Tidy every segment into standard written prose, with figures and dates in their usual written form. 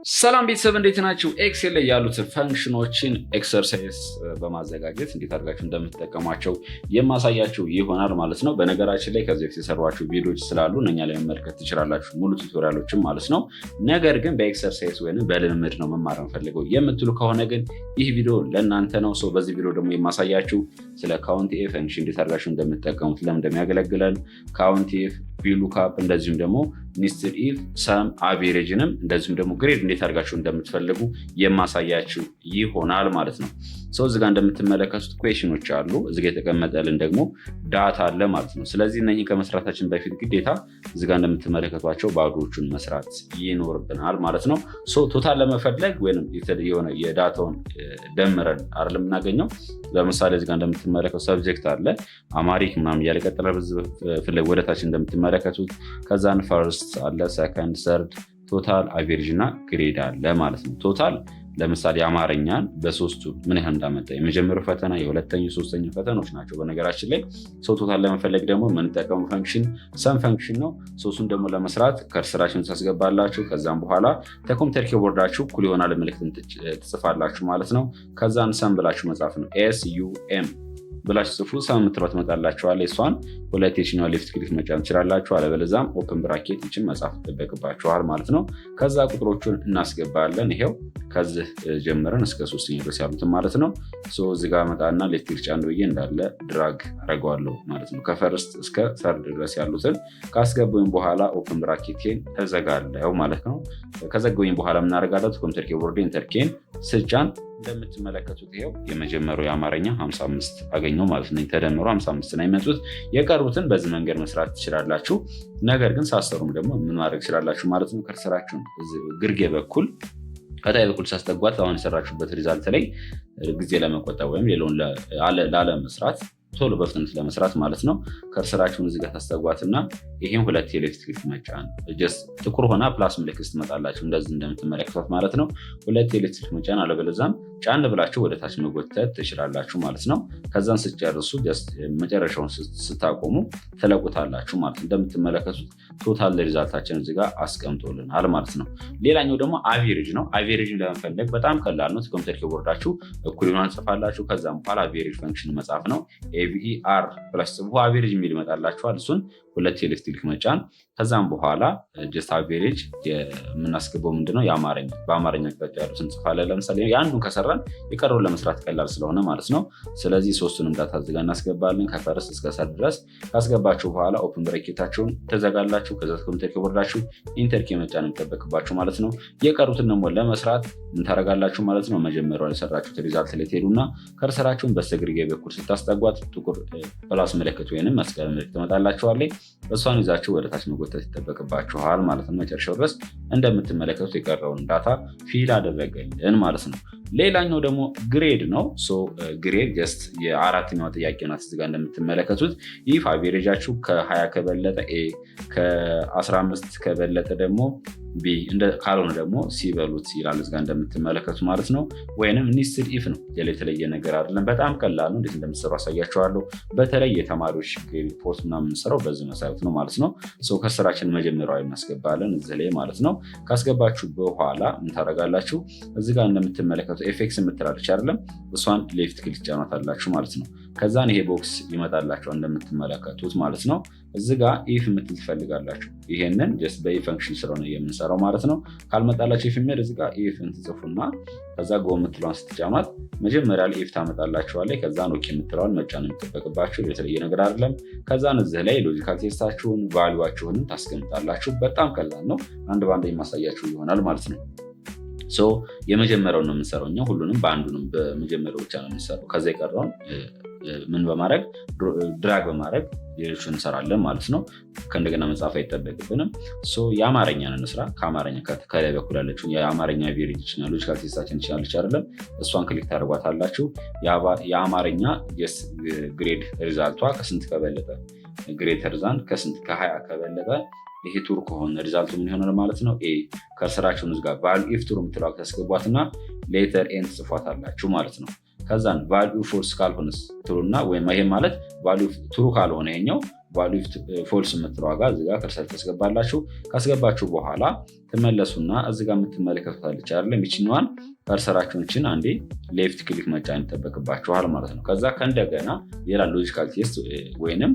ሰላም ቤተሰብ እንዴት ናችሁ? ኤክሴል ላይ ያሉትን ፈንክሽኖችን ኤክሰርሳይዝ በማዘጋጀት እንዴት አድርጋችሁ እንደምትጠቀሟቸው የማሳያችሁ ይሆናል ማለት ነው። በነገራችን ላይ ከዚህ በፊት የሰሯችሁ ቪዲዮዎች ስላሉ እነኛ ላይ መመልከት ትችላላችሁ፣ ሙሉ ቱቶሪያሎችም ማለት ነው። ነገር ግን በኤክሰርሳይዝ ወይም በልምምድ ነው መማር የምፈልገው የምትሉ ከሆነ ግን ይህ ቪዲዮ ለእናንተ ነው። ሰው በዚህ ቪዲዮ ደግሞ የማሳያችሁ ስለ ካውንት ኤፍ ፈንክሽን እንዴት አድርጋችሁ እንደምትጠቀሙት፣ ለምን እንደሚያገለግለን፣ ካውንት ኤፍ፣ ቪሉካፕ እንደዚሁም ደግሞ ኔስትድ ኢፍ፣ ሰም፣ አቬሬጅንም እንደዚሁም ደግሞ ግሬድ እንዴት አድርጋችሁ እንደምትፈልጉ የማሳያችሁ ይሆናል ማለት ነው። ሰው እዚጋ እንደምትመለከቱት ኩዌሽኖች አሉ፣ እዚጋ የተቀመጠልን ደግሞ ዳታ አለ ማለት ነው። ስለዚህ እነዚህ ከመስራታችን በፊት ግዴታ እዚጋ እንደምትመለከቷቸው ባዶዎቹን መስራት ይኖርብናል ማለት ነው። ቶታል ለመፈለግ ወይም የሆነ የዳታውን ደምረን አይደለም የምናገኘው። ለምሳሌ እዚጋ እንደምትመለከቱ ሰብጀክት አለ፣ አማሪክ ምናምን እያለ ቀጥላል። ፍለግ ወደታችን እንደምትመለከቱት ከዛን ፈርስት አለ፣ ሰከንድ፣ ሰርድ፣ ቶታል፣ አቬሬጅ እና ግሬድ አለ ማለት ነው። ቶታል ለምሳሌ አማርኛን በሶስቱ ምን ያህል እንዳመጣ የመጀመሪያው ፈተና፣ የሁለተኛው፣ ሶስተኛው ፈተናዎች ናቸው። በነገራችን ላይ ቶታል ለመፈለግ ደግሞ የምንጠቀሙ ፈንክሽን ሰም ፈንክሽን ነው። ሶስቱን ደግሞ ለመስራት ከርስራችሁን ታስገባላችሁ። ከዛም በኋላ ከኮምፒውተር ኪቦርዳችሁ እኩል ይሆናል ምልክት ትጽፋላችሁ ማለት ነው። ከዛን ሰም ብላችሁ መጻፍ ነው። SUM ብላችሁ ጽፉ። ሰም የምትለው ትመጣላችኋለች። እሷን ሁለት የችኛዋ ሌፍት ክሊክ መጫን ትችላላችሁ። አለበለዚያም ኦፕን ብራኬት ይችን መጻፍ ይጠበቅባችኋል ማለት ነው። ከዛ ቁጥሮቹን እናስገባለን። ይሄው ከዚህ ጀምረን እስከ 3ኛ ድረስ ያሉትን ማለት ነው። እዚህ ጋር መጣና ሌፍት ክሊክ ጫን ብዬ እንዳለ ድራግ አደርገዋለሁ ማለት ነው። ከፈርስት እስከ ሰርድ ድረስ ያሉትን ካስገቡኝ በኋላ ኦፕን ብራኬቴን ተዘጋለው ማለት ነው። ከዘጋሁኝ በኋላ የምናደርጋለት ኮምፒውተር ኪቦርድ ኢንተር ኬን ስጫን እንደምትመለከቱት ይሄው የመጀመሪያው የአማርኛ 55 አገኘው ማለት ነው። ተደምሮ 55 ነው የሚመጡት። የቀሩትን በዚህ መንገድ መስራት ትችላላችሁ። ነገር ግን ሳሰሩም ደግሞ ምን ማድረግ ትችላላችሁ ማለት ነው። ከርሰራችሁን ግርጌ በኩል ከታይ በኩል ሳስጠጓት አሁን የሰራችሁበት ሪዛልት ላይ ጊዜ ለመቆጠብ ወይም ሌላውን ላለመስራት ቶሎ በፍጥነት ለመስራት ማለት ነው። ከርሰራችሁን እዚህ ጋር ታስጠጓትና ይሄን ሁለት የሌፍት ክሊክ መጫን ጥቁር ሆና ፕላስ ምልክት ትመጣላችሁ እንደዚህ እንደምትመለከቷት ማለት ነው። ሁለት የሌፍት ክሊክ መጫን፣ አለበለዚያም ጫን ብላችሁ ወደ ታች መጎተት ትችላላችሁ ማለት ነው። ከዛን ስትጨርሱ መጨረሻውን ስታቆሙ ትለቁታላችሁ ማለት ነው። እንደምትመለከቱት ቶታል ሪዛልታችን እዚህ ጋር አስቀምጦልናል ማለት ነው። ሌላኛው ደግሞ አቬሬጅ ነው። አቬሬጅን ለመፈለግ በጣም ቀላል ነው። ኮምፒውተር ኪቦርዳችሁ እኩል ይሆናል ጽፋላችሁ። ከዛም በኋላ አቬሬጅ ፈንክሽን መጻፍ ነው። AVER ፕላስ ጽፉ አቬሬጅ የሚል ይመጣላችኋል። እሱን ሁለት የሌፍት ክሊክ መጫን። ከዛም በኋላ ጀስት አቬሬጅ የምናስገባው ምንድነው በአማርኛ አቅጣጫ ያሉትን እንጽፋለን። ለምሳሌ የአንዱን ከሰራን የቀረውን ለመስራት ቀላል ስለሆነ ማለት ነው። ስለዚህ ሶስቱንም ዳታ እዚህ ጋር እናስገባለን። ከፈርስት እስከ ሰርድ ድረስ ካስገባችሁ በኋላ ኦፕን ብራኬታችሁን ተዘጋላችሁ። ከዛ ኮምፒውተር ኪቦርዳችሁ ኢንተር ኪ መጫን የሚጠበቅባችሁ ማለት ነው። የቀሩትን ደግሞ ለመስራት ምን ታደርጋላችሁ ማለት ነው። መጀመሪያው የሰራችሁት ሪዛልት ላይ ትሄዱና ከርሰራችሁን በስተግርጌ በኩል ስታስጠጓት ጥቁር ፕላስ ምልክት ወይንም መስቀል ምልክት ትመጣላችኋለች። እሷን ይዛችሁ ወደ ታች መጎተት ይጠበቅባችኋል ማለት ነው። መጨረሻው ድረስ እንደምትመለከቱት የቀረውን ዳታ ፊል አደረገልን ማለት ነው። ሌላኛው ደግሞ ግሬድ ነው። ግሬድ ጀስት የአራተኛው ጥያቄ ናት። እዚህ ጋር እንደምትመለከቱት ይህ አቬሬጃችሁ ከ20 ከበለጠ ኤ፣ ከ15 ከበለጠ ደግሞ ቢ፣ ካልሆነ ደግሞ ሲ በሉት ይላል እዚህ ጋር እንደምትመለከቱት ማለት ነው። ወይንም ኔስትድ ኢፍ ነው። የተለየ ነገር አይደለም። በጣም ቀላል ነው። እንዴት እንደምትሰሩ አሳያችኋለሁ። በተለይ የተማሪዎች ሪፖርት ምናምን የምንሰራው በዚህ መሰረት ነው ማለት ነው። ከስራችን መጀመሪያው እናስገባለን እዚህ ላይ ማለት ነው። ካስገባችሁ በኋላ ምን ታደርጋላችሁ? እዚህ ጋር እንደምትመለከቱት ኤፌክስ የምትላለች አይደለም፣ እሷን ሌፍት ክሊክ ጫናታላችሁ ማለት ነው። ከዛን ይሄ ቦክስ ይመጣላችሁ እንደምትመለከቱት ማለት ነው። እዚህ ጋር ኢፍ የምትል ትፈልጋላችሁ። ይሄንን ጀስት በኢፍ ፈንክሽን ስለሆነ የምንሰራው ማለት ነው። ካልመጣላችሁ ኢፍ የሚል እዚህ ጋር ኢፍ እንትጽፉና ከዛ ጎ የምትለዋን ስትጫማት መጀመሪያ ላይ ኢፍ ታመጣላችኋለች። ከዛን ኦኬ የምትለዋን መጫን የሚጠበቅባችሁ የተለየ ነገር አይደለም። ከዛን እዚህ ላይ ሎጂካል ቴስታችሁን ቫልዩዋችሁንም ታስቀምጣላችሁ። በጣም ቀላል ነው። አንድ በአንድ የማሳያችሁ ይሆናል ማለት ነው። የመጀመሪያውን ነው የምንሰራው እኛ ሁሉንም በአንዱንም በመጀመሪያው ብቻ ነው የምንሰራው። ከዛ የቀረውን ምን በማድረግ ድራግ በማድረግ ሌሎች እንሰራለን ማለት ነው። ከእንደገና መጻፍ አይጠበቅብንም። የአማርኛን እንስራ። ከአማርኛ ከላይ በኩል ያለችው የአማርኛ ቬሪጅ ሎጂካል ቴስታችን ትችላለች አይደለም፣ እሷን ክሊክ ታደርጓታላችሁ። የአማርኛ ግሬድ ሪዛልቷ ከስንት ከበለጠ ግሬተር ዛን ከስንት ከ20 ከበለጠ ይሄ ቱር ከሆነ ሪዛልቱ ምን ይሆናል ማለት ነው። ኤ ከስራችሁን እዚህ ጋር ቫልዩ ኢፍ ቱር የምትለው ታስገቧትና ሌተር ኤን ትጽፏታላችሁ ማለት ነው። ከዛን ቫልዩ ፎልስ ካልሆነስ ትሩና ወይም ይሄ ማለት ቫልዩ ትሩ ካልሆነ ይሄኛው ቫልዩ ፎልስ የምትለው ዋጋ እዚጋ ከርሰር ታስገባላችሁ። ካስገባችሁ በኋላ ትመለሱና እዚጋ የምትመለከቱታለች አይደለም ይችኛዋን ከርሰራችሁን አንዴ ሌፍት ክሊክ መጫን ይጠበቅባችኋል ማለት ነው። ከዛ ከእንደገና ሌላ ሎጂካል ቴስት ወይንም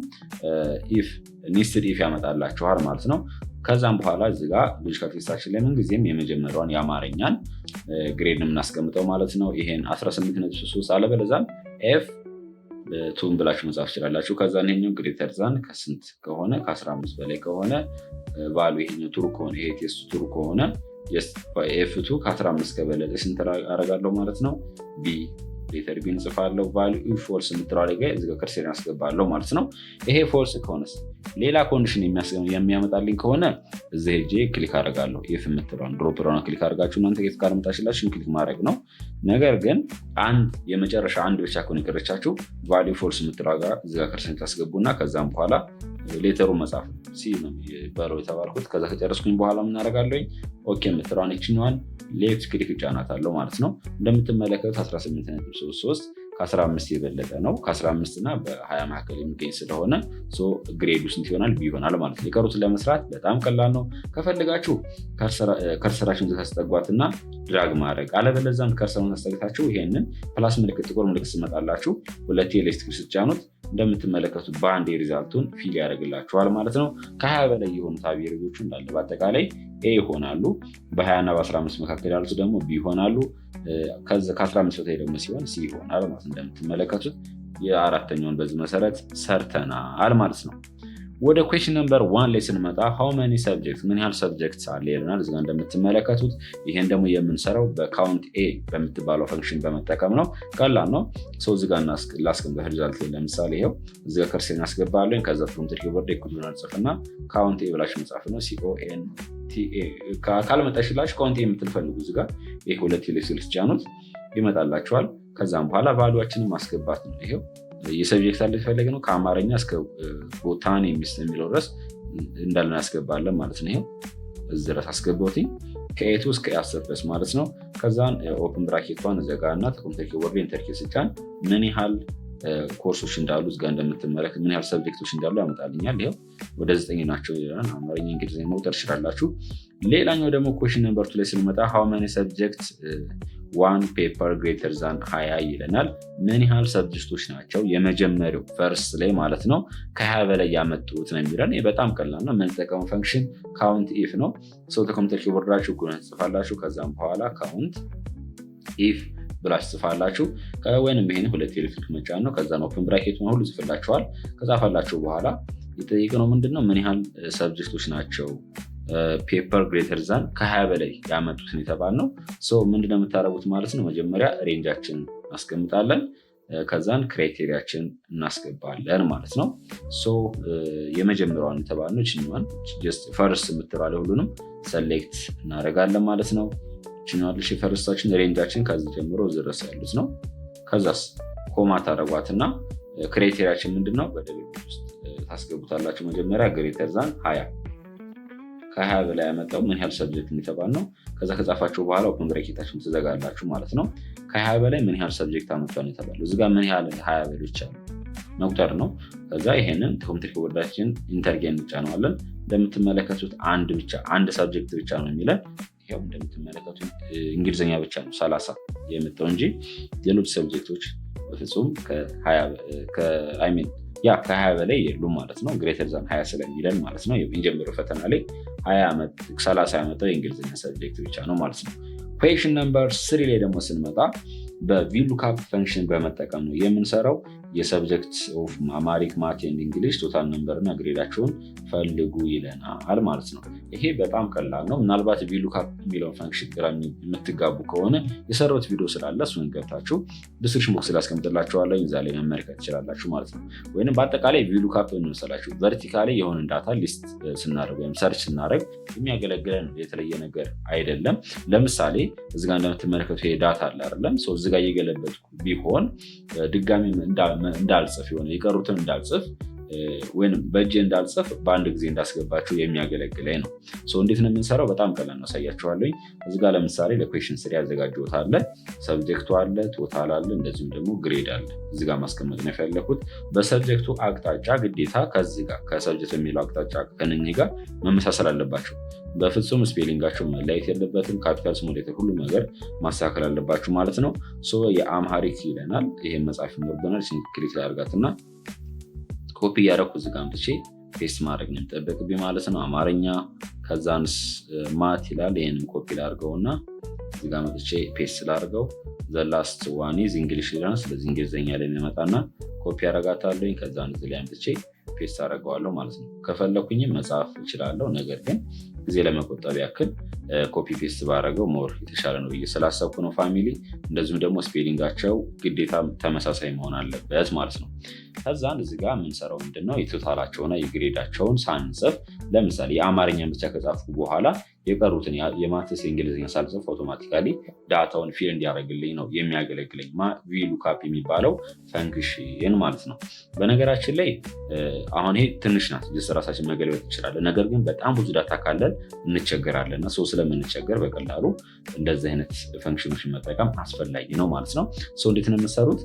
ኔስትድ ኢፍ ያመጣላችኋል ማለት ነው። ከዛም በኋላ እዚጋ ሎጂካል ቴስታችን ላይ ምንጊዜም የመጀመሪያውን የአማርኛን ግሬድ የምናስቀምጠው ማለት ነው። ይሄን 18.3 አለበለዛም ኤፍ ቱን ብላችሁ መጻፍ ትችላላችሁ። ከዛ ይሄኛው ግሬተር ዛን ከስንት ከሆነ ከ15 በላይ ከሆነ ቫልዩ ይሄኛው ትሩ ከሆነ ይሄ ቴስቱ ትሩ ከሆነ ኤፍ2 ከ15 ከበለጠ ስንት አደርጋለሁ ማለት ነው ቢ ሌተር ቢ እንጽፋለሁ። ቫልዩ ፎልስ የምትለው ላይ እዚጋ ከርሰር ያስገባለሁ ማለት ነው። ይሄ ፎልስ ከሆነስ ሌላ ኮንዲሽን የሚያመጣልኝ ከሆነ እዚህ ሄጄ ክሊክ አደርጋለሁ። ኢፍ የምትለውን ድሮፕ ዳውን ክሊክ አድርጋችሁ እናንተ ኢፍ ጋር መጣችላችሁ ክሊክ ማድረግ ነው። ነገር ግን የመጨረሻ አንድ ብቻ ከሆነ የቀረቻችሁ ቫልዩ ፎልስ የምትለው ጋር እዚጋ ከርሰር ታስገቡና ከዛም በኋላ ሌተሩ መጻፍ ሲ ነው በለው የተባልኩት። ከዛ ከጨረስኩኝ በኋላ ምን አደርጋለሁ ኦኬ የምትለዋን ይችኛዋን ሌፍት ክሊክ እጫናታለሁ ማለት ነው። እንደምትመለከቱት 18.33 ከ15 የበለጠ ነው። ከ15 እና በ20 መካከል የሚገኝ ስለሆነ ግሬዱ ስንት ይሆናል ቢ ይሆናል ማለት ነው። የቀሩትን ለመስራት በጣም ቀላል ነው። ከፈልጋችሁ ከርሰራችሁን ታስጠጓትና ድራግ ማድረግ አለበለዚያም ከርሰሩን ታስጠግታችሁ ይሄንን ፕላስ ምልክት ጥቁር ምልክት ስመጣላችሁ ሁለቴ ሌፍት ክሊክ ስትጫኑት እንደምትመለከቱት በአንድ ሪዛልቱን ፊል ያደርግላችኋል ማለት ነው። ከ20 በላይ የሆኑት አቬሬጆቹ እንዳለ በአጠቃላይ ኤ ይሆናሉ። በ20 እና በ15 መካከል ያሉት ደግሞ ቢ ይሆናሉ። ከ15 በላይ ደግሞ ሲሆን ሲ ይሆናል ማለት እንደምትመለከቱት የአራተኛውን በዚህ መሰረት ሰርተናል ማለት ነው። ወደ ኩዌስችን ነምበር 1 ላይ ስንመጣ ሃው መኒ ሰብጀክት ምን ያህል ሰብጀክት አለ ይለናል። እዚጋ እንደምትመለከቱት ይሄን ደግሞ የምንሰራው በካውንት ኤ በምትባለው ፈንክሽን በመጠቀም ነው። ቀላል ነው። እዚጋ ላስቀምጥ ሪዛልት ላይ ለምሳሌ ይሄው እዚጋ ከርሰር እናስገባለን። ከዛ ፍሮንት ኪቦርድ ኢኩዌሽን ጽፍና ካውንት ኤ ብላችሁ መጻፍ ነው። CONTA ካልመጣሽላችሁ ካውንት ኤ የምትፈልጉ እዚጋ ይሄ ሁለት ኤሌክትሪክ ጫኑት ይመጣላችኋል። ከዛም በኋላ ቫልዩአችንን ማስገባት ነው። ይሄው የሰብጀክት አለ የተፈለገ ነው። ከአማርኛ እስከ ቦታን የሚለው ድረስ እንዳለን ያስገባለን ማለት ነው። ይሄው እዚህ ድረስ አስገባሁት ከኤቱ እስከ 10 ድረስ ማለት ነው። ከዛን ኦፕን ብራኬቷን ዘጋና ተኮምፕሊት ኪቦርድ ኢንተር ኪ ስጫን ምን ያህል ኮርሶች እንዳሉ እዚጋ እንደምትመለከቱ ምን ያህል ሰብጀክቶች እንዳሉ ያመጣልኛል። ይሄው ወደ 9 ናቸው ይላል። አማርኛ እንግሊዝኛ መቁጠር ትችላላችሁ። ሌላኛው ደግሞ ኩዌስችን ነምበር 2 ላይ ስንመጣ ሃው መኒ ሰብጀክት ዋን ፔፐር ግሬተር ዛን 20 ይለናል። ምን ያህል ሰብጀክቶች ናቸው የመጀመሪያው ፈርስት ላይ ማለት ነው ከ20 በላይ ያመጡት ነው የሚለን። በጣም ቀላል ነው። የምንጠቀመው ፈንክሽን ካውንት ኢፍ ነው። ተኮምፕሊት ኪቦርዳችሁ ጉን ጽፋላችሁ። ከዛም በኋላ ካውንት ኢፍ ብላችሁ ጽፋላችሁ። ወይንም ይሄን ሁለት ኤሌክትሪክ መጫን ነው። ከዛ ኦፕን ብራኬት ሁሉ ጽፍላችኋል። ከጻፋላችሁ በኋላ የጠየቅነው ምንድነው ምን ያህል ሰብጀክቶች ናቸው ፔፐር ግሬተር ዛን ከ20 በላይ ያመጡትን የተባልነው። ምንድነው የምታደርጉት ማለት ነው መጀመሪያ ሬንጃችን እናስቀምጣለን። ከዛን ክራይቴሪያችን እናስገባለን ማለት ነው። የመጀመሪያዋን የተባልነው ችኛዋን ፈርስት የምትባለ ሁሉንም ሰሌክት እናደርጋለን ማለት ነው። ችኛዋልሽ የፈርስታችን ሬንጃችን ከዚህ ጀምሮ ድረስ ያሉት ነው። ከዛስ ኮማ ታደርጓትና ክራይቴሪያችን ምንድነው በደብል ውስጥ ታስገቡታላችሁ። መጀመሪያ ግሬተር ዛን 20 ከ20 በላይ ያመጣው ምን ያህል ሰብጀክት የሚተባል ነው። ከዛ ከጻፋችሁ በኋላ ኦፕን ብራኬታችሁን ትዘጋላችሁ ማለት ነው። ከ20 በላይ ምን ያህል ሰብጀክት አመጣው የተባለው እዚጋ ምን ያህል 20 በላይ ብቻ መቁጠር ነው። ከዛ ይሄንን ኮምፕሊት ኪቦርዳችን ኢንተር ጌን እንጫነዋለን። እንደምትመለከቱት አንድ ሰብጀክት ብቻ ነው የሚለን። ይሄው እንደምትመለከቱት እንግሊዝኛ ብቻ ነው 30 የመጣው እንጂ ሌሎች ሰብጀክቶች በፍጹም ከ20 በላይ የሉም ማለት ነው። ግሬተር ዛን 20 ስለሚለን ማለት ነው። የመጀመሪያው ፈተና ላይ 30 ያመጣው የእንግሊዝኛ ሰብጀክት ብቻ ነው ማለት ነው። ኩዌስችን ነምበር 3 ላይ ደግሞ ስንመጣ በቪሉካፕ ፈንክሽን በመጠቀም ነው የምንሰራው። የሰብጀክት ኦፍ አማሪክ ማት ኤንድ እንግሊሽ ቶታል ነምበር እና ግሬዳቸውን ፈልጉ ይለናል ማለት ነው። ይሄ በጣም ቀላል ነው። ምናልባት ቪሉካፕ የሚለውን ፈንክሽን ግራ የምትጋቡ ከሆነ የሰራሁት ቪዲዮ ስላለ እሱን ገብታችሁ ዲስክሪፕሽን ቦክስ ላይ አስቀምጥላችኋለሁ። እዛ ላይ መመልከት ትችላላችሁ ማለት ነው። ወይም በአጠቃላይ ቪሉካፕ እንመሰላችሁ ቨርቲካሊ የሆነ ዳታ ሊስት ስናደርግ ወይም ሰርች ስናደርግ የሚያገለግለን የተለየ ነገር አይደለም። ለምሳሌ እዚጋ እንደምትመለከቱ ይሄ ዳታ አለ አይደለም። እዚጋ እየገለበጥኩ ቢሆን ድጋሚ እንዳልጽፍ የሆነ የቀሩትን እንዳልጽፍ ወይም በእጄ እንዳልጽፍ በአንድ ጊዜ እንዳስገባችሁ የሚያገለግለኝ ነው። እንዴት ነው የምንሰራው? በጣም ቀላል ነው፣ አሳያችኋለሁ። እዚህ ጋር ለምሳሌ ለኩዌሽን 3 ያዘጋጀሁት አለ፣ ሰብጀክቱ አለ፣ ቶታል አለ፣ እንደዚሁም ደግሞ ግሬድ አለ። እዚህ ጋር ማስቀመጥ ነው የፈለኩት። በሰብጀክቱ አቅጣጫ ግዴታ ከዚህ ጋር ከሰብጀክት የሚለው አቅጣጫ ከነኚህ ጋር መመሳሰል አለባቸው። በፍጹም ስፔሊንጋቸው መለያየት የለበትም። ካፒታል ስሞል ሌተር ሁሉ ነገር ማስተካከል አለባችሁ ማለት ነው። የአምሃሪክ ይለናል። ይሄን መጽሐፍ ይኖርብናል። ክሊክ ላይ አድርጋትና ኮፒ እያደረኩ እዚህ ጋር አምጥቼ ፔስት ማድረግ ነው የሚጠበቅብኝ ማለት ነው። አማርኛ ከዛንስ ማት ይላል። ይህንን ኮፒ ላድርገውና እዚህ ጋር መጥቼ ፔስት ላድርገው። ዘላስት ዋን ኢዝ እንግሊሽ ይለናል። ስለዚህ እንግሊዝኛ ላይ የሚመጣና ኮፒ አደርጋታለሁ። ከዛን እዚህ ላይ አምጥቼ ፔስት አደርገዋለሁ ማለት ነው። ከፈለኩኝም መጻፍ እችላለሁ፣ ነገር ግን ጊዜ ለመቆጠብ ያክል ኮፒ ፔስት ባደረገው ሞር የተሻለ ነው ብዬ ስላሰብኩ ነው ፋሚሊ። እንደዚሁም ደግሞ ስፔሊንጋቸው ግዴታ ተመሳሳይ መሆን አለበት ማለት ነው። ከዛን እዚህ ጋር የምንሰራው ምንድነው የቶታላቸውና የግሬዳቸውን ሳንጽፍ፣ ለምሳሌ የአማርኛን ብቻ ከጻፍኩ በኋላ የቀሩትን የማትስ የእንግሊዝኛ ሳልጽፍ አውቶማቲካሊ ዳታውን ፊል እንዲያደርግልኝ ነው የሚያገለግለኝ ቪሉካፕ የሚባለው ፈንክሽን ማለት ነው። በነገራችን ላይ አሁን ይሄ ትንሽ ናት፣ ራሳችን መገልበጥ እንችላለን። ነገር ግን በጣም ብዙ ዳታ ካለን እንቸገራለን እና ስለምንቸገር በቀላሉ እንደዚህ አይነት ፈንክሽኖችን መጠቀም አስፈላጊ ነው ማለት ነው። እንዴት ነው የምትሰሩት?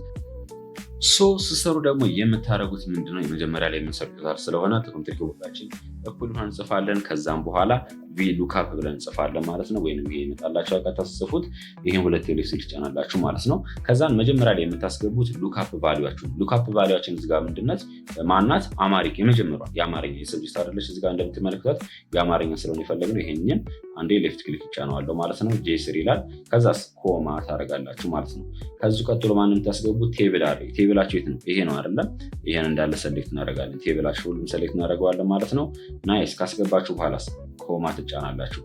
ስትሰሩ ደግሞ የምታደርጉት ምንድነው? የመጀመሪያ ላይ የምንሰሩት ቶታል ስለሆነ ጥቅም ትልቅ ቦታችን እኩል ሆነን እንጽፋለን። ከዛም በኋላ ቪሉካፕ ብለን እንጽፋለን ማለት ነው። ወይም ይሄ ይመጣላችሁ አቃታ ጽፉት። ይሄን ሁለት ኤሌክትሪክ ጫናላችሁ ማለት ነው። ከዛን መጀመሪያ ላይ የምታስገቡት ሉካፕ ቫልዩአችሁ። ሉካፕ ቫልዩአችን እዚህ ጋር ምንድነች? ማናት? አማሪክ የመጀመሪያ የአማርኛ የሰብጀክት አይደለች። እዚህ ጋር እንደምትመለከቷት የአማርኛ ስለሆነ የፈለግነው ይሄንን አንዴ ሌፍት ክሊክ ጫናዋለሁ ማለት ነው። ጄ3 ይላል። ከዛስ ኮማ ታደርጋላችሁ ማለት ነው። ከዚህ ቀጥሎ ማንም የምታስገቡት ቴብል አለ። ቴብላችሁ የት ነው? ይሄ ነው አይደለም? ይሄን እንዳለ ሰሌክት እናደርጋለን። ቴብላችሁ ሁሉም ሰሌክት እናደርገዋለን ማለት ነው። ናይስ። ካስገባችሁ በኋላ ኮማ ትጫናላችሁ።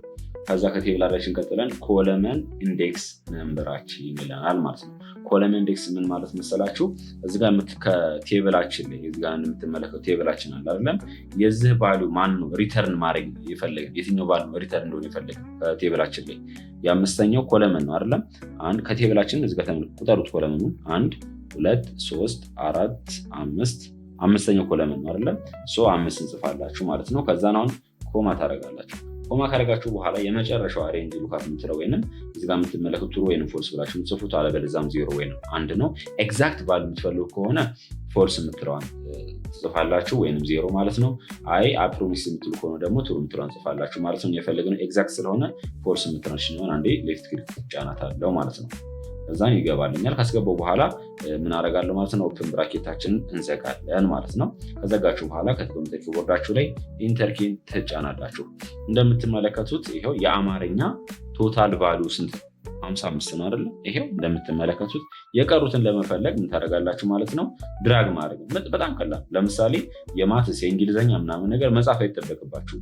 ከዛ ከቴብላችን ቀጥለን ኮለመን ኢንዴክስ ነምበራችን ይለናል ማለት ነው። ኮለመን ኢንዴክስ ምን ማለት መሰላችሁ? እዚህ ጋር ከቴብላችን ላይ እዚህ ጋር የምትመለከቱ ቴብላችን አለ አይደለም? የዚህ ቫልዩ ማን ነው ሪተርን ማድረግ የፈለገ የትኛው ቫልዩ ሪተርን እንደሆነ የፈለገ ከቴብላችን ላይ የአምስተኛው ኮለመን ነው አይደለም? አንድ ከቴብላችን እዚህ ጋር ቁጠሩት። ኮለመኑ 1 2 3 4 5 አምስተኛው ኮለመን ነው አይደለም? 5 እንጽፋላችሁ ማለት ነው። ከዛ ነው ኮማ ታደርጋላችሁ። ኮማ ካደረጋችሁ በኋላ የመጨረሻው ሬንጅ ሉካፕ የምትለው ወይንም እዚህ ጋር የምትመለከቱ ትሩ ወይንም ፎልስ ብላችሁ የምትጽፉት፣ አለበለዚያም 0 ወይንም 1 ነው። ኤግዛክት ቫልዩ የምትፈልጉ ከሆነ ፎልስ የምትለዋን ትጽፋላችሁ ወይንም 0 ማለት ነው። አይ አፕሮሚስ የምትሉ ከሆነ ደግሞ ትሩ የምትለዋን ጽፋላችሁ ማለት ነው። የፈለግነው ኤግዛክት ስለሆነ ፎልስ የምትለውን ሲሆን አንዴ ሌፍት ክሊክ ጫናታለሁ ማለት ነው። ከዛን ይገባልኛል። ካስገባው በኋላ ምን አደርጋለሁ ማለት ነው? ኦፕን ብራኬታችንን እንዘጋለን ማለት ነው። ከዘጋችሁ በኋላ ከኮምፒውተር ኪቦርዳችሁ ላይ ኢንተር ኪን ትጫናላችሁ። እንደምትመለከቱት ይሄው የአማርኛ ቶታል ቫልዩ ስንት? 55 ነው አይደል? ይሄው እንደምትመለከቱት የቀሩትን ለመፈለግ ምን ታደርጋላችሁ ማለት ነው? ድራግ ማድረግ። በጣም ቀላል። ለምሳሌ የማትስ የእንግሊዝኛ ምናምን ነገር መጻፍ አይጠበቅባችሁ።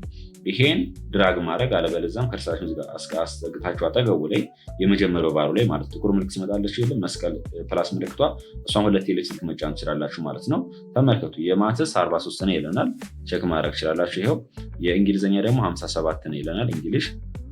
ይሄን ድራግ ማድረግ፣ አለበለዚያም ከርሳችሁ ጋር አስጠግታችሁ አጠገቡ ላይ የመጀመሪያው ባሩ ላይ ማለት ጥቁር ምልክት ትመጣለች ይልም መስቀል ፕላስ ምልክቷ፣ እሷን ሁለት ኤሌክትሪክ መጫን ትችላላችሁ ማለት ነው። ተመልከቱ የማትስ 43 ነው ይለናል። ቼክ ማድረግ ትችላላችሁ። ይሄው የእንግሊዝኛ ደግሞ 57 ነው ይለናል። እንግሊሽ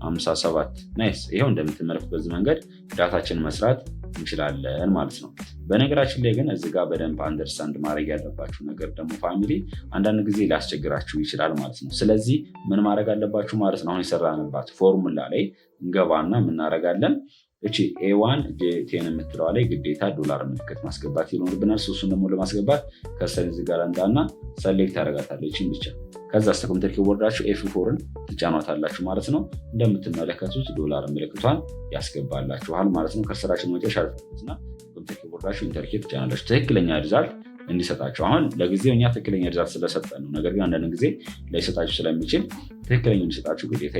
57 ናይስ። ይሄው እንደምትመለከቱ በዚህ መንገድ ዳታችን መስራት እንችላለን ማለት ነው። በነገራችን ላይ ግን እዚህ ጋር በደንብ አንደርስታንድ ማድረግ ያለባችሁ ነገር ደግሞ ፋሚሊ አንዳንድ ጊዜ ሊያስቸግራችሁ ይችላል ማለት ነው። ስለዚህ ምን ማድረግ አለባችሁ ማለት ነው? አሁን የሰራንባት ፎርሙላ ላይ እንገባና ምናደርጋለን? እቺ ኤዋን ጄቴን የምትለዋ ላይ ግዴታ ዶላር ምልክት ማስገባት ይኖርብናል። እሱን ደግሞ ለማስገባት ከሰል እዚህ ጋር እንዳና ሰሌክት ታደርጋታለች እቺን ብቻ። ከዛ ኮምፒውተር ኪቦርዳችሁ ኤፍ4ን ትጫኗታላችሁ ማለት ነው። እንደምትመለከቱት ዶላር ምልክቷን ያስገባላችኋል ማለት ነው። ከስራችን መጨረሻ እና ኮምፒውተር ኪቦርዳችሁ ኢንተር ኪ ትጫናላችሁ ትክክለኛ ሪዛልት እንዲሰጣችሁ። አሁን ለጊዜው እኛ ትክክለኛ ሪዛልት ስለሰጠን ነው። ነገር ግን አንዳንድ ጊዜ ላይሰጣችሁ ስለሚችል ትክክለኛ እንዲሰጣችሁ ግዴታ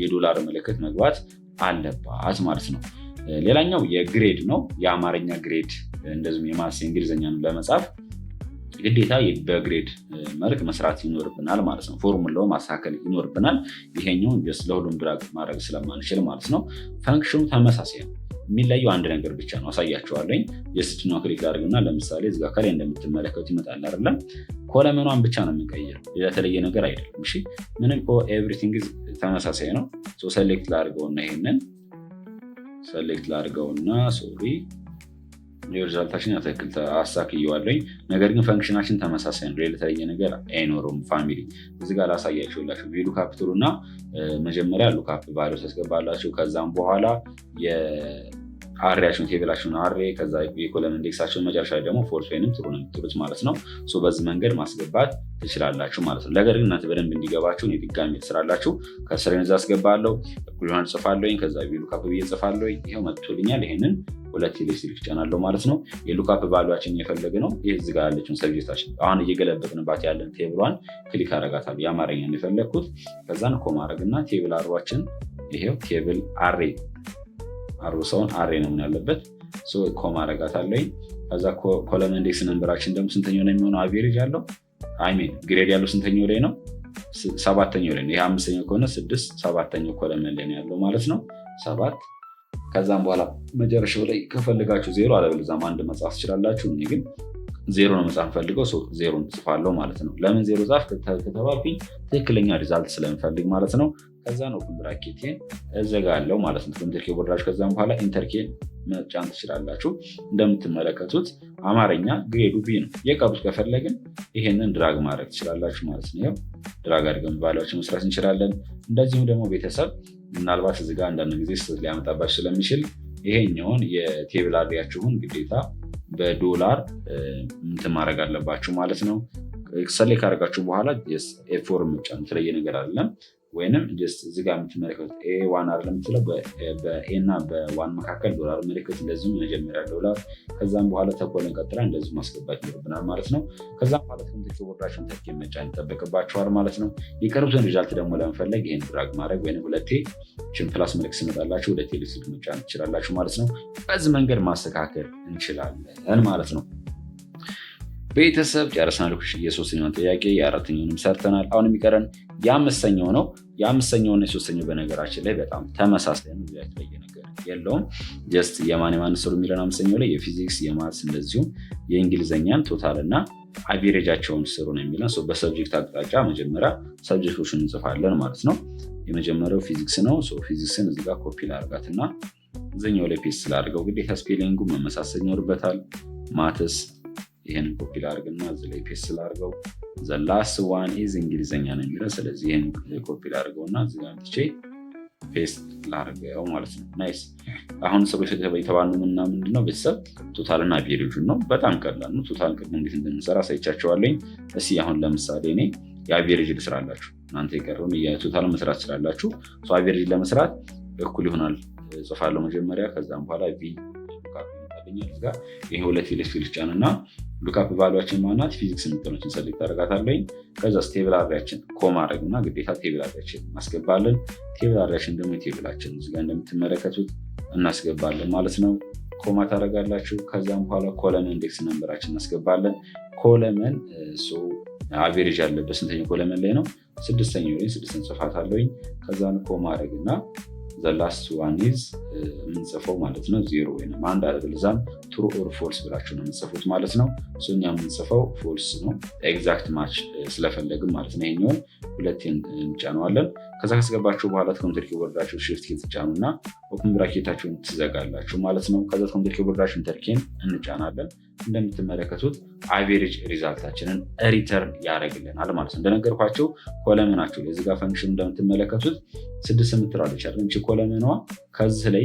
የዶላር ምልክት መግባት አለባት ማለት ነው። ሌላኛው የግሬድ ነው። የአማርኛ ግሬድ እንደዚሁም የማትስ የእንግሊዝኛን ለመጻፍ ግዴታ በግሬድ መልክ መስራት ይኖርብናል ማለት ነው። ፎርሙላው ማስተካከል ይኖርብናል። ይሄኛው ጀስት ለሁሉም ድራግ ማድረግ ስለማንችል ማለት ነው። ፈንክሽኑ ተመሳሳይ ነው። የሚለየው አንድ ነገር ብቻ ነው፣ አሳያችኋለኝ። የስችኛው ክሊክ ላድርግና ለምሳሌ እዚጋ ከላይ እንደምትመለከቱ ይመጣል አይደለም? ኮለመኗን ብቻ ነው የምንቀይር፣ የተለየ ነገር አይደለም። እሺ ምንም ኤቭሪቲንግ ተመሳሳይ ነው። ሰሌክት ላድርገውና ይሄንን ሰሌክት ላድርገውና ሶሪ የሪዛልታችን ትክክል አሳክየዋለኝ። ነገር ግን ፈንክሽናችን ተመሳሳይ ነው፣ የተለየ ነገር አይኖረውም። ፋሚሊ እዚህ ጋር ላሳያችሁላችሁ። ቪሉካፕ ትሩ እና መጀመሪያ ሉካፕ ቫሊዩ ታስገባላችሁ። ከዛም በኋላ አሬያችሁን ቴብላችሁን አሬ ከዛ የኮለም ኢንዴክሳችሁን መጨረሻ ደግሞ ፎልስ ወይንም ትሩ ነው የምትሉት ማለት ነው። በዚህ መንገድ ማስገባት ትችላላችሁ ማለት ነው። ነገር ግን እናንተ በደንብ እንዲገባችሁ ድጋሚ ትስራላችሁ። ከስሬን እዛ አስገባለሁ፣ እኩል ይሆናል ጽፋለሁ። ከዛ ቪሉካፕ ብዬ ጽፋለሁ። ይሄው መጥቶልኛል። ይሄንን ሁለት ኤሌክትሪክ ጫናለሁ ማለት ነው። የሉካፕ ቫሉያችን የፈለገ ነው። ይህ እዚህ ጋር ያለችውን ሰብጀክታችን አሁን እየገለበጥንባት ያለን ቴብሏን ክሊክ አረጋታለሁ። የአማርኛን የፈለግኩት ከዛን ኮማ አረግና ቴብል አሯችን ይሄው ቴብል አሬ ሰውን አሬ ነው ምን ያለበት ኮማ አረጋታለሁ። ከዛ ኮለም ኢንዴክስ ነምበራችን ደግሞ ስንተኛው ነው የሚሆነው? አቬሬጅ ያለው አይሜን ግሬድ ያለው ስንተኛው ላይ ነው? ሰባተኛው ላይ ነው። ይሄ አምስተኛው ከሆነ 6 7ኛው ኮለም ላይ ነው ያለው ማለት ነው። 7 ከዛም በኋላ መጨረሻው ላይ ከፈልጋችሁ 0 አለበለዚያም 1 መጻፍ ትችላላችሁ። እኔ ግን 0 ነው መጻፍ ፈልገው 0 ጽፋለሁ ማለት ነው። ለምን 0 ጻፍ ከተባልኩኝ ትክክለኛ ሪዛልት ስለምፈልግ ማለት ነው። ከዛ ነው ኦፕን ብራኬቴን እዘጋለሁ ማለት ነው። ኢንተር ኪቦርዳችሁ ከዛም በኋላ ኢንተር ኬን መጫን ትችላላችሁ። እንደምትመለከቱት አማርኛ ግሬዱ ቢ ነው። የቀሩት ከፈለግን ይሄንን ድራግ ማድረግ ትችላላችሁ ማለት ነው። ይሄው ድራግ አድርገን ቫልዩዎችን መስራት እንችላለን። እንደዚሁም ደግሞ ቤተሰብ ምናልባት እዚህ ጋር አንዳንድ ጊዜ ስህተት ሊያመጣባችሁ ስለሚችል ይሄኛውን የቴብል አሬያችሁን ግዴታ በዶላር እንትን ማድረግ አለባችሁ ማለት ነው። ሰሌክት ካደረጋችሁ በኋላ ኤ4 መጫን የተለየ ነገር አይደለም። ወይንም እዚህ ጋር የምትመለከቱት ኤ1 አይደለም የምትለው በኤ እና በዋን መካከል ዶላር ምልክት እንደዚሁም መጀመሪያ ዶላር ከዛም በኋላ ተኮለን ቀጥላ እንደዚሁ ማስገባት ይኖርብናል ማለት ነው። ከዛም በኋላ ኪቦርዳችሁን ተኪ መጫን ይጠበቅባችኋል ማለት ነው። የቀሩትን ሪዛልት ደግሞ ለመፈለግ ይህን ድራግ ማድረግ ወይም ሁለቴ ፕላስ ምልክት ስመጣላችሁ ሁለቴ ኤሌክትሪክ መጫን ትችላላችሁ ማለት ነው። በዚህ መንገድ ማስተካከል እንችላለን ማለት ነው። ቤተሰብ ጨርሰናል። የሶስተኛውን ጥያቄ የአራተኛውንም ሰርተናል። አሁን የሚቀረን የአምስተኛው ነው። የአምስተኛውና የሶስተኛው በነገራችን ላይ በጣም ተመሳሳይ ነው። የተለየ ነገር የለውም። ጀስት የማን ስሩ የሚለን አምስተኛው ላይ የፊዚክስ የማትስ እንደዚሁም የእንግሊዝኛን ቶታል እና አቬሬጃቸውን ስሩ ነው የሚለን። በሰብጀክት አቅጣጫ መጀመሪያ ሰብጀክቶችን እንጽፋለን ማለት ነው። የመጀመሪያው ፊዚክስ ነው። ፊዚክስን እዚህ ጋር ኮፒ ላድርጋትና እዚኛው ላይ ፔስት ላድርገው። ግዴታ ስፔሊንጉ መመሳሰል ይኖርበታል። ማትስ ይህንን ኮፒ ላድርግና እዚህ ላይ ፔስት ላድርገው። ዘ ላስት ዋን ኢዝ እንግሊዝኛ ነው የሚለው። ስለዚህ ይህን ኮፒ ላድርገውና እዚህ ጋር አምጥቼ ፔስት ላድርገው ማለት ነው። ናይስ። አሁን ሰዎች የተባሉ ምንድነው ቤተሰብ ቶታልና አቬሬጁን ነው። በጣም ቀላል ነው። ቶታል ቅድም እንዴት እንደምንሰራ አሳይቻቸዋለኝ። እስኪ አሁን ለምሳሌ እኔ የአቬሬጅ ልስራላችሁ፣ እናንተ የቀረውን የቶታል መስራት ትችላላችሁ። አቬሬጅ ለመስራት እኩል ይሆናል ጽፋለሁ መጀመሪያ። ከዛም በኋላ ቪ ይሄ ሁለት ኤሌክትሪክ ጫን እና ሉካፕ ቫሉያችን ማናት ፊዚክስ የምትሆነችን ሰሌክት አደርጋታለሁ። ከዛ ቴብል አሬያችን ኮማ አድርግና ግዴታ ቴብል አሬያችን እናስገባለን። ቴብል አሬያችን ደግሞ ቴብላችን እዚህ ጋር እንደምትመለከቱት እናስገባለን ማለት ነው። ኮማ ታደርጋላችሁ። ከዛም በኋላ ኮለም ኢንዴክስ ነምበራችን እናስገባለን። ኮለምን አቬሬጅ ያለበት ስንተኛ ኮለምን ላይ ነው? 6ኛው ላይ 6 ጽፋታለሁ። ከዛን ኮማ አድርግና ዘላስት ዋን ኢዝ የምንጽፈው ማለት ነው 0 ወይም 1 አለበለዚያም ትሩ ኦር ፎልስ ብላችሁ ነው የምንጽፉት ማለት ነው። እኛ የምንጽፈው ፎልስ ነው፣ ኤግዛክት ማች ስለፈለግም ማለት ነው። ይሄኛውን ሁለቴን እንጫነዋለን። ከዛ ካስገባችሁ በኋላ ኮምፒውተር ኪቦርዳችሁ ሽፍት ኪ ትጫኑና ኦፕን ብራኬታችሁን ትዘጋላችሁ ማለት ነው። ከዛ ኮምፒውተር ኪቦርዳችሁን ተርኬን እንጫናለን። እንደምትመለከቱት አቬሬጅ ሪዛልታችንን ሪተርን ያደርግልናል ማለት ነው። እንደነገርኳቸው ኮለምናቸው እዚህ ጋር ፈንክሽን እንደምትመለከቱት 6 የምትላለች አይደል? እቺ ኮለምኗ ከዚህ ላይ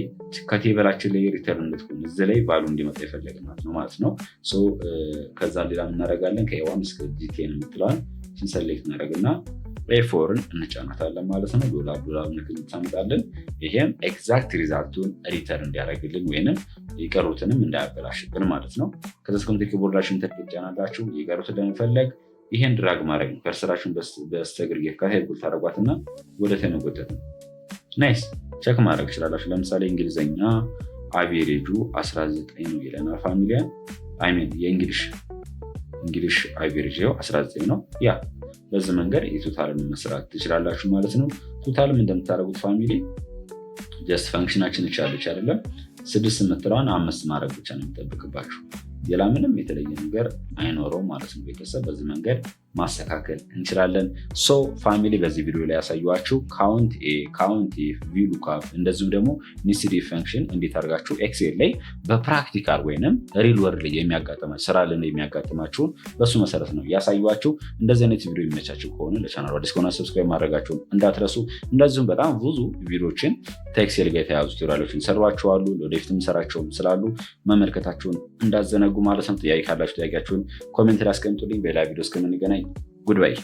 ከቴብላችን ላይ ሪተርን እንድትሆን እዚህ ላይ ቫሉ እንዲመጣ የፈለግናት ነው ማለት ነው። ከዛ ሌላ እናደርጋለን። ከኤዋን እስከ ጂቴን የምትለዋን ሰሌክት እናደርግና ኤ4ን እንጫናታለን ማለት ነው። ዶላር ምልክት ታመጣለን። ይሄም ኤግዛክት ሪዛልቱን ሪተርን እንዲያደርግልን ወይንም የቀሩትንም እንዳያበላሽብን ማለት ነው። ከዛ ኮምፒውተር ኪቦርዳችሁን ትጫናላችሁ። የቀሩትን ለመፈለግ ይሄን ድራግ ማድረግ ነው። ከርሰራችሁን በስተግርጌ ከቴብል ታደርጓትና ወደ ተነጎተት ነው። ናይስ። ቼክ ማድረግ ትችላላችሁ። ለምሳሌ እንግሊዝኛ አቬሬጁ 19 ነው ይለናል። ፋሚሊያን አይሜን የእንግሊሽ አቬሬጅ 19 ነው። ያ በዚህ መንገድ የቶታልን መስራት ትችላላችሁ ማለት ነው። ቶታልም እንደምታደርጉት ፋሚሊ ጀስት ፈንክሽናችን ይቻለች አይደለም 6 የምትለዋን 5 ማድረግ ብቻ ነው የሚጠብቅባችሁ። ሌላ ምንም የተለየ ነገር አይኖረውም ማለት ነው። ቤተሰብ በዚህ መንገድ ማስተካከል እንችላለን። ሶ ፋሚሊ በዚህ ቪዲዮ ላይ ያሳዩዋችሁ ካውንት ኤ፣ ካውንት ኢፍ፣ ቪሉካፕ እንደዚሁም ደግሞ ኔስትድ ኢፍ ፈንክሽን እንዴት አድርጋችሁ ኤክሴል ላይ በፕራክቲካል ወይንም ሪል ወርልድ ላይ የሚያጋጥማችሁ ስራ ላይ የሚያጋጥማችሁን በሱ መሰረት ነው ያሳዩዋችሁ። እንደዚህ አይነት ቪዲዮ የሚመቻችሁ ከሆነ ለቻናሉ አዲስ ከሆነ ሰብስክራይብ ማድረጋችሁን እንዳትረሱ። እንደዚሁም በጣም ብዙ ቪዲዮችን ከኤክሴል ጋር የተያዙ ቱቶሪያሎችን ሰሯቸዋሉ፣ ወደፊትም ሰራቸውም ስላሉ መመልከታችሁን እንዳዘነጉ ማለት ነው። ጥያቄ ካላችሁ ጥያቄያችሁን ኮሜንት ላይ አስቀምጡልኝ። በሌላ ቪዲዮ እስከምንገናኝ ጉድባይ።